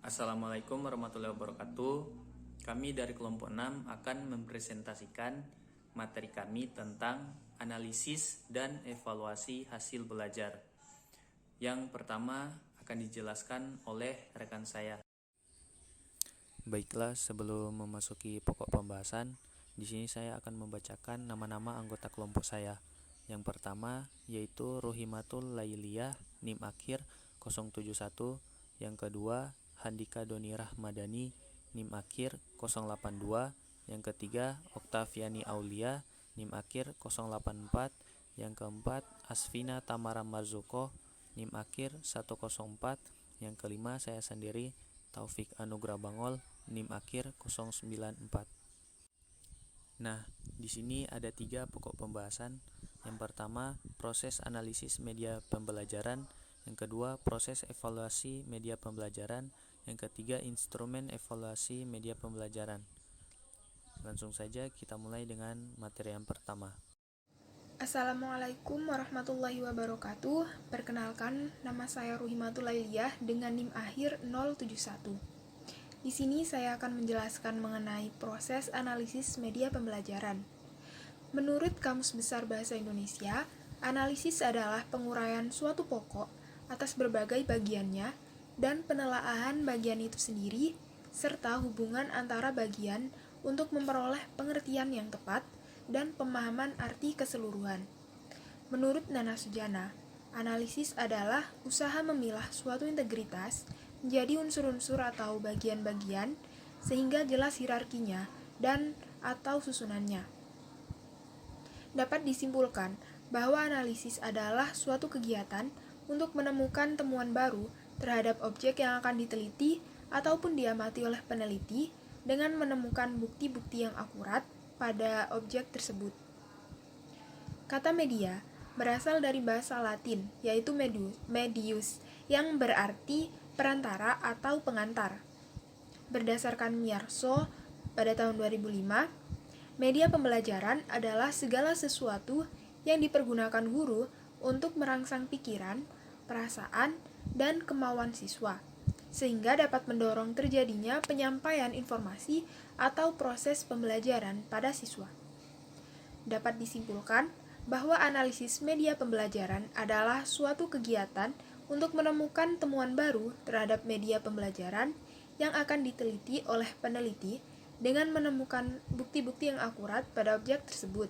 Assalamualaikum warahmatullahi wabarakatuh. Kami dari kelompok 6 akan mempresentasikan materi kami tentang analisis dan evaluasi hasil belajar. Yang pertama akan dijelaskan oleh rekan saya. Baiklah, sebelum memasuki pokok pembahasan, di sini saya akan membacakan nama-nama anggota kelompok saya. Yang pertama yaitu Rohimatul Lailiyah, NIM akhir 071. Yang kedua Handika Doni Rahmadani, NIM akhir 082. Yang ketiga Oktaviani Aulia, NIM akhir 084. Yang keempat Asfina Tamara Marzuko, NIM akhir 104. Yang kelima saya sendiri, Taufik Anugrah Bangol, NIM akhir 094. Nah, di sini ada 3 pokok pembahasan. Yang pertama, proses analisis media pembelajaran. Yang kedua, proses evaluasi media pembelajaran. Yang ketiga, instrumen evaluasi media pembelajaran. Langsung saja kita mulai dengan materi yang pertama. Assalamualaikum warahmatullahi wabarakatuh. Perkenalkan, nama saya Rohimatul Lailiyah dengan NIM akhir 071. Di sini saya akan menjelaskan mengenai proses analisis media pembelajaran. Menurut Kamus Besar Bahasa Indonesia, analisis adalah penguraian suatu pokok atas berbagai bagiannya dan penelaahan bagian itu sendiri, serta hubungan antara bagian untuk memperoleh pengertian yang tepat dan pemahaman arti keseluruhan. Menurut Nana Sujana, analisis adalah usaha memilah suatu integritas menjadi unsur-unsur atau bagian-bagian sehingga jelas hierarkinya dan atau susunannya. Dapat disimpulkan bahwa analisis adalah suatu kegiatan untuk menemukan temuan baru terhadap objek yang akan diteliti ataupun diamati oleh peneliti dengan menemukan bukti-bukti yang akurat pada objek tersebut. Kata media berasal dari bahasa Latin, yaitu medius, yang berarti perantara atau pengantar. Berdasarkan Miyarso pada tahun 2005, media pembelajaran adalah segala sesuatu yang dipergunakan guru untuk merangsang pikiran, perasaan, dan kemauan siswa, sehingga dapat mendorong terjadinya penyampaian informasi atau proses pembelajaran pada siswa. Dapat disimpulkan bahwa analisis media pembelajaran adalah suatu kegiatan untuk menemukan temuan baru terhadap media pembelajaran yang akan diteliti oleh peneliti dengan menemukan bukti-bukti yang akurat pada objek tersebut.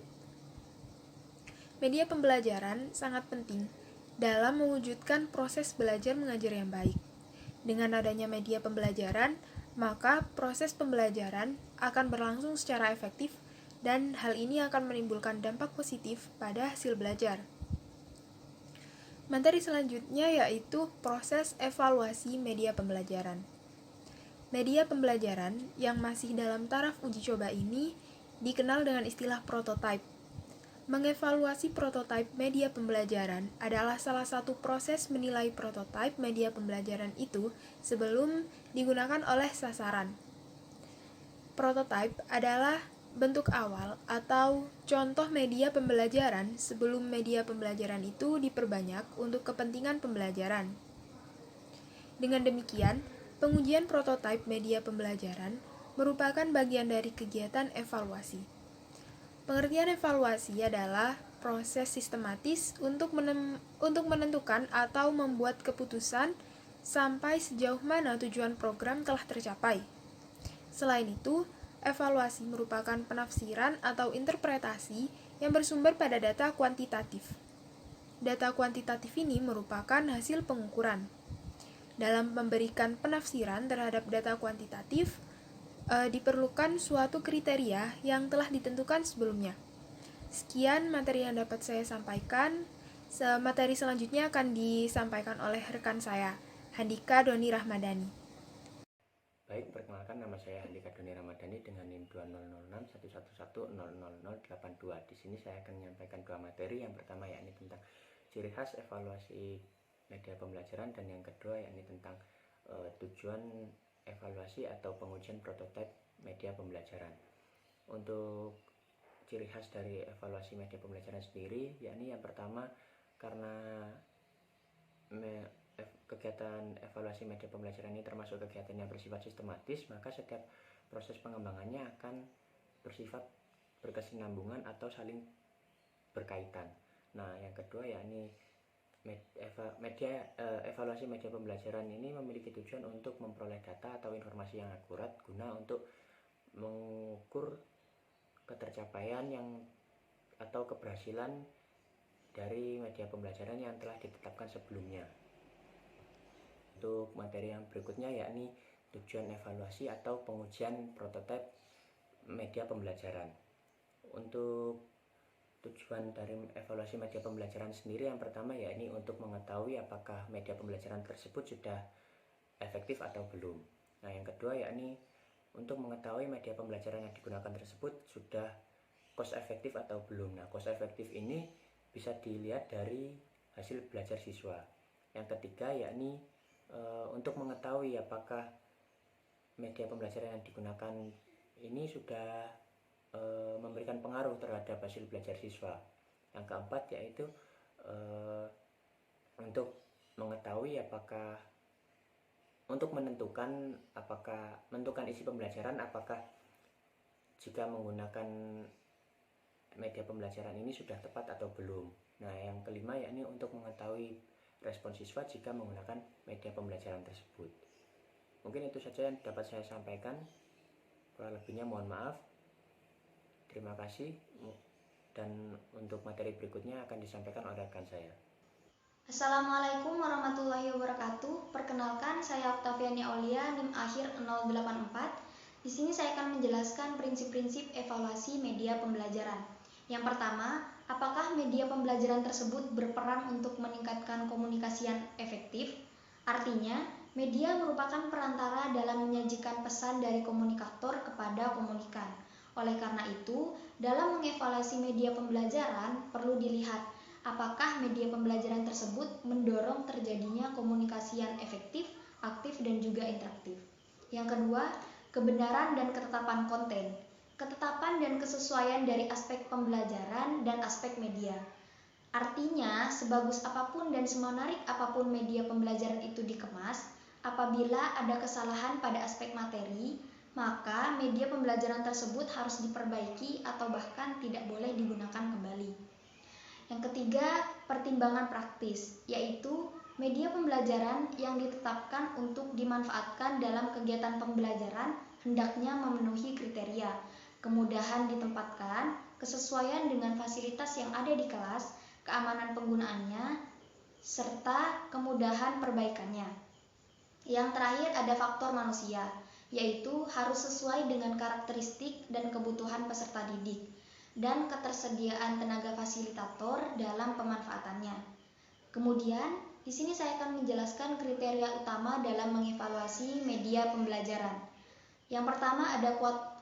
Media pembelajaran sangat penting dalam mewujudkan proses belajar mengajar yang baik. Dengan adanya media pembelajaran, maka proses pembelajaran akan berlangsung secara efektif dan hal ini akan menimbulkan dampak positif pada hasil belajar. Materi selanjutnya yaitu proses evaluasi media pembelajaran. Media pembelajaran yang masih dalam taraf uji coba ini dikenal dengan istilah prototype. Mengevaluasi prototipe media pembelajaran adalah salah satu proses menilai prototipe media pembelajaran itu sebelum digunakan oleh sasaran. Prototipe adalah bentuk awal atau contoh media pembelajaran sebelum media pembelajaran itu diperbanyak untuk kepentingan pembelajaran. Dengan demikian, pengujian prototipe media pembelajaran merupakan bagian dari kegiatan evaluasi. Pengertian evaluasi adalah proses sistematis untuk menentukan atau membuat keputusan sampai sejauh mana tujuan program telah tercapai. Selain itu, evaluasi merupakan penafsiran atau interpretasi yang bersumber pada data kuantitatif. Data kuantitatif ini merupakan hasil pengukuran. Dalam memberikan penafsiran terhadap data kuantitatif, diperlukan suatu kriteria yang telah ditentukan sebelumnya. Sekian materi yang dapat saya sampaikan. Materi selanjutnya akan disampaikan oleh rekan saya, Handika Doni Rahmadani. Baik, perkenalkan nama saya Handika Doni Rahmadani dengan NIM 200611100082. Di sini saya akan menyampaikan 2 materi. Yang pertama yakni tentang ciri khas evaluasi media pembelajaran dan yang kedua yakni tentang tujuan evaluasi atau pengujian prototipe media pembelajaran. Untuk ciri khas dari evaluasi media pembelajaran sendiri yakni yang pertama, karena kegiatan evaluasi media pembelajaran ini termasuk kegiatan yang bersifat sistematis, maka setiap proses pengembangannya akan bersifat berkesinambungan atau saling berkaitan. Nah, yang kedua yakni evaluasi media pembelajaran ini memiliki tujuan untuk memperoleh data atau informasi yang akurat guna untuk mengukur ketercapaian atau keberhasilan dari media pembelajaran yang telah ditetapkan sebelumnya. Untuk materi yang berikutnya yakni tujuan evaluasi atau pengujian prototipe media pembelajaran. Untuk tujuan dari evaluasi media pembelajaran sendiri yang pertama yakni untuk mengetahui apakah media pembelajaran tersebut sudah efektif atau belum. Nah, yang kedua yakni untuk mengetahui media pembelajaran yang digunakan tersebut sudah cost efektif atau belum. Nah, cost efektif ini bisa dilihat dari hasil belajar siswa. Yang ketiga yakni untuk mengetahui apakah media pembelajaran yang digunakan ini sudah memberikan pengaruh terhadap hasil belajar siswa. Yang keempat yaitu untuk mengetahui untuk menentukan isi pembelajaran apakah jika menggunakan media pembelajaran ini sudah tepat atau belum. Nah, yang kelima yakni untuk mengetahui respon siswa jika menggunakan media pembelajaran tersebut. Mungkin itu saja yang dapat saya sampaikan. Kurang lebihnya mohon maaf. Terima kasih. Dan untuk materi berikutnya akan disampaikan oleh rekan saya. Assalamualaikum warahmatullahi wabarakatuh. Perkenalkan, saya Oktaviani Aulia, NIM akhir 084. Di sini saya akan menjelaskan prinsip-prinsip evaluasi media pembelajaran. Yang pertama, apakah media pembelajaran tersebut berperan untuk meningkatkan komunikasi yang efektif? Artinya, media merupakan perantara dalam menyajikan pesan dari komunikator kepada komunikan. Oleh karena itu, dalam mengevaluasi media pembelajaran perlu dilihat apakah media pembelajaran tersebut mendorong terjadinya komunikasi yang efektif, aktif, dan juga interaktif. Yang kedua, kebenaran dan ketetapan konten. Ketetapan dan kesesuaian dari aspek pembelajaran dan aspek media. Artinya, sebagus apapun dan semenarik apapun media pembelajaran itu dikemas, apabila ada kesalahan pada aspek materi, maka media pembelajaran tersebut harus diperbaiki atau bahkan tidak boleh digunakan kembali. Yang ketiga, pertimbangan praktis, yaitu media pembelajaran yang ditetapkan untuk dimanfaatkan dalam kegiatan pembelajaran hendaknya memenuhi kriteria, kemudahan ditempatkan, kesesuaian dengan fasilitas yang ada di kelas, keamanan penggunaannya, serta kemudahan perbaikannya. Yang terakhir ada faktor manusia, yaitu harus sesuai dengan karakteristik dan kebutuhan peserta didik dan ketersediaan tenaga fasilitator dalam pemanfaatannya. Kemudian, di sini saya akan menjelaskan kriteria utama dalam mengevaluasi media pembelajaran. Yang pertama ada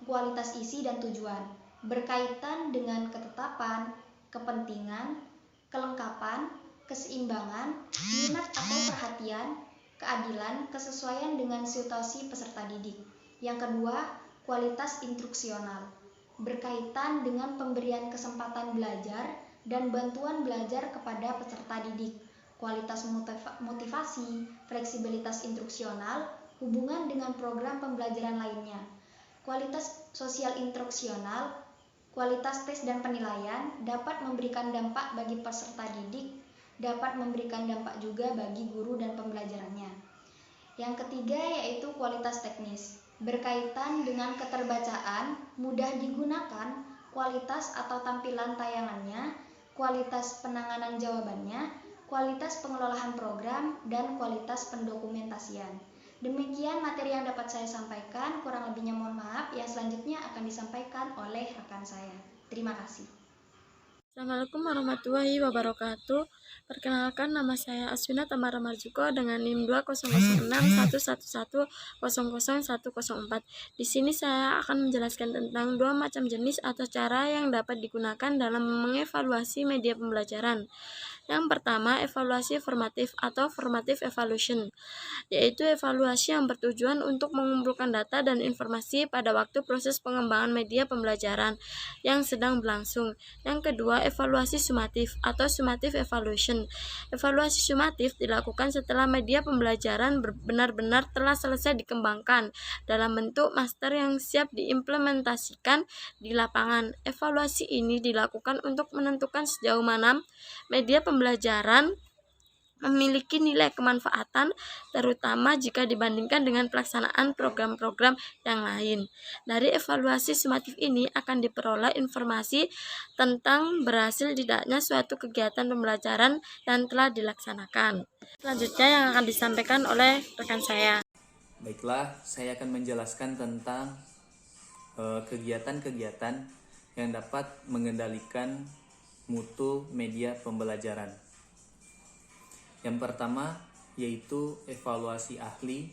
kualitas isi dan tujuan, berkaitan dengan ketetapan, kepentingan, kelengkapan, keseimbangan, minat atau perhatian, keadilan, kesesuaian dengan situasi peserta didik. Yang kedua, kualitas instruksional, berkaitan dengan pemberian kesempatan belajar dan bantuan belajar kepada peserta didik, kualitas motivasi, fleksibilitas instruksional, hubungan dengan program pembelajaran lainnya, kualitas sosial instruksional, kualitas tes dan penilaian dapat memberikan dampak bagi peserta didik, dapat memberikan dampak juga bagi guru dan pembelajarannya. Yang ketiga yaitu kualitas teknis, berkaitan dengan keterbacaan, mudah digunakan, kualitas atau tampilan tayangannya, kualitas penanganan jawabannya, kualitas pengelolaan program, dan kualitas pendokumentasian. Demikian materi yang dapat saya sampaikan, kurang lebihnya mohon maaf. Yang selanjutnya akan disampaikan oleh rekan saya. Terima kasih. Assalamualaikum warahmatullahi wabarakatuh. Perkenalkan, nama saya Aswina Tamara Marjuko dengan NIM 2006111001004. Di sini saya akan menjelaskan tentang dua macam jenis atau cara yang dapat digunakan dalam mengevaluasi media pembelajaran. Yang pertama, evaluasi formatif atau formative evaluation, yaitu evaluasi yang bertujuan untuk mengumpulkan data dan informasi pada waktu proses pengembangan media pembelajaran yang sedang berlangsung. Yang kedua, evaluasi sumatif atau summative evaluation. Evaluasi sumatif dilakukan setelah media pembelajaran benar-benar telah selesai dikembangkan dalam bentuk master yang siap diimplementasikan di lapangan. Evaluasi ini dilakukan untuk menentukan sejauh mana media pembelajaran memiliki nilai kemanfaatan, terutama jika dibandingkan dengan pelaksanaan program-program yang lain. Dari evaluasi sumatif ini akan diperoleh informasi tentang berhasil tidaknya suatu kegiatan pembelajaran yang telah dilaksanakan. Selanjutnya yang akan disampaikan oleh rekan saya. Baiklah, saya akan menjelaskan tentang kegiatan-kegiatan yang dapat mengendalikan mutu media pembelajaran. Yang pertama yaitu evaluasi ahli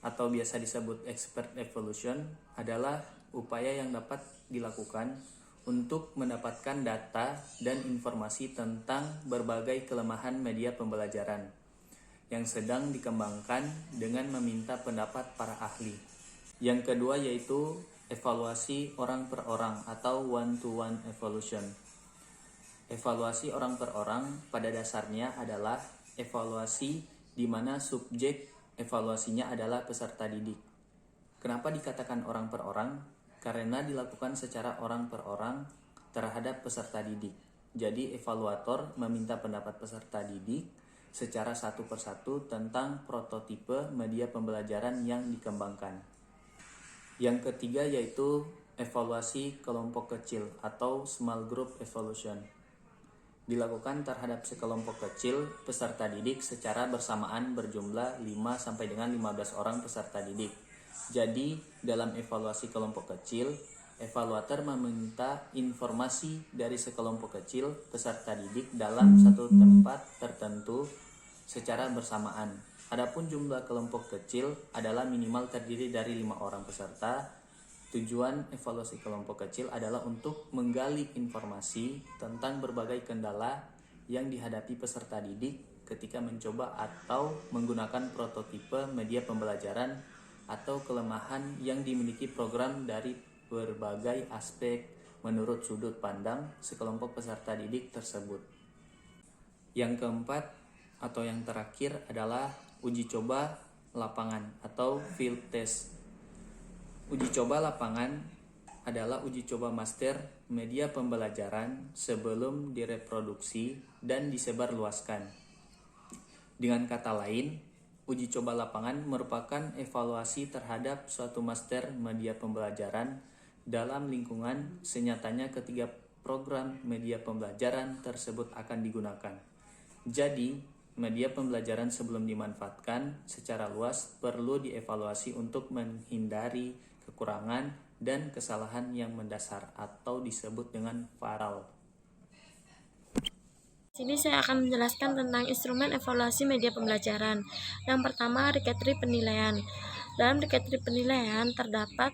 atau biasa disebut expert evaluation adalah upaya yang dapat dilakukan untuk mendapatkan data dan informasi tentang berbagai kelemahan media pembelajaran yang sedang dikembangkan dengan meminta pendapat para ahli. Yang kedua yaitu evaluasi orang per orang atau one-to-one evaluation. Evaluasi orang per orang pada dasarnya adalah evaluasi di mana subjek evaluasinya adalah peserta didik. Kenapa dikatakan orang per orang? Karena dilakukan secara orang per orang terhadap peserta didik. Jadi evaluator meminta pendapat peserta didik secara satu persatu tentang prototipe media pembelajaran yang dikembangkan. Yang ketiga yaitu evaluasi kelompok kecil atau small group evaluation. Dilakukan terhadap sekelompok kecil peserta didik secara bersamaan berjumlah 5 sampai dengan 15 orang peserta didik. Jadi, dalam evaluasi kelompok kecil, evaluator meminta informasi dari sekelompok kecil peserta didik dalam satu tempat tertentu secara bersamaan. Adapun jumlah kelompok kecil adalah minimal terdiri dari 5 orang peserta. Tujuan evaluasi kelompok kecil adalah untuk menggali informasi tentang berbagai kendala yang dihadapi peserta didik ketika mencoba atau menggunakan prototipe media pembelajaran atau kelemahan yang dimiliki program dari berbagai aspek menurut sudut pandang sekelompok peserta didik tersebut. Yang keempat atau yang terakhir adalah uji coba lapangan atau field test. Uji coba lapangan adalah uji coba master media pembelajaran sebelum direproduksi dan disebarluaskan. Dengan kata lain, uji coba lapangan merupakan evaluasi terhadap suatu master media pembelajaran dalam lingkungan senyatanya ketiga program media pembelajaran tersebut akan digunakan. Jadi, media pembelajaran sebelum dimanfaatkan secara luas perlu dievaluasi untuk menghindari kekurangan dan kesalahan yang mendasar atau disebut dengan fatal. Sini saya akan menjelaskan tentang instrumen evaluasi media pembelajaran. Yang pertama, recovery penilaian. Dalam recovery penilaian terdapat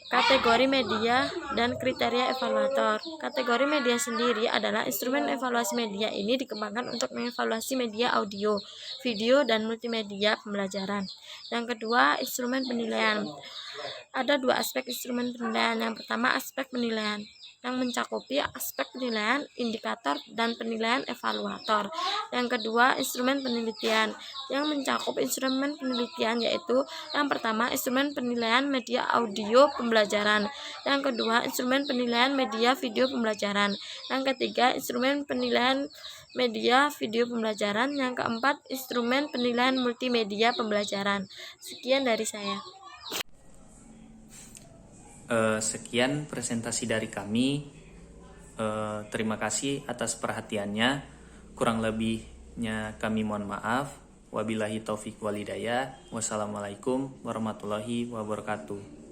kategori media dan kriteria evaluator. Kategori media sendiri adalah instrumen evaluasi media ini dikembangkan untuk mengevaluasi media audio, video, dan multimedia pembelajaran. Yang kedua, instrumen penilaian. Ada dua aspek instrumen penilaian. Yang pertama, aspek penilaian yang mencakupi aspek penilaian, indikator, dan penilaian evaluator. Yang kedua, instrumen penelitian yang mencakup instrumen penelitian yaitu yang pertama, instrumen penilaian media audio pembelajaran. Yang kedua, instrumen penilaian media video pembelajaran. Yang ketiga, instrumen penilaian media video pembelajaran. Yang keempat, instrumen penilaian multimedia pembelajaran. Sekian dari saya. Sekian presentasi dari kami. Terima kasih atas perhatiannya. Kurang lebihnya kami mohon maaf. Wabillahi taufik walhidayah. Wassalamualaikum warahmatullahi wabarakatuh.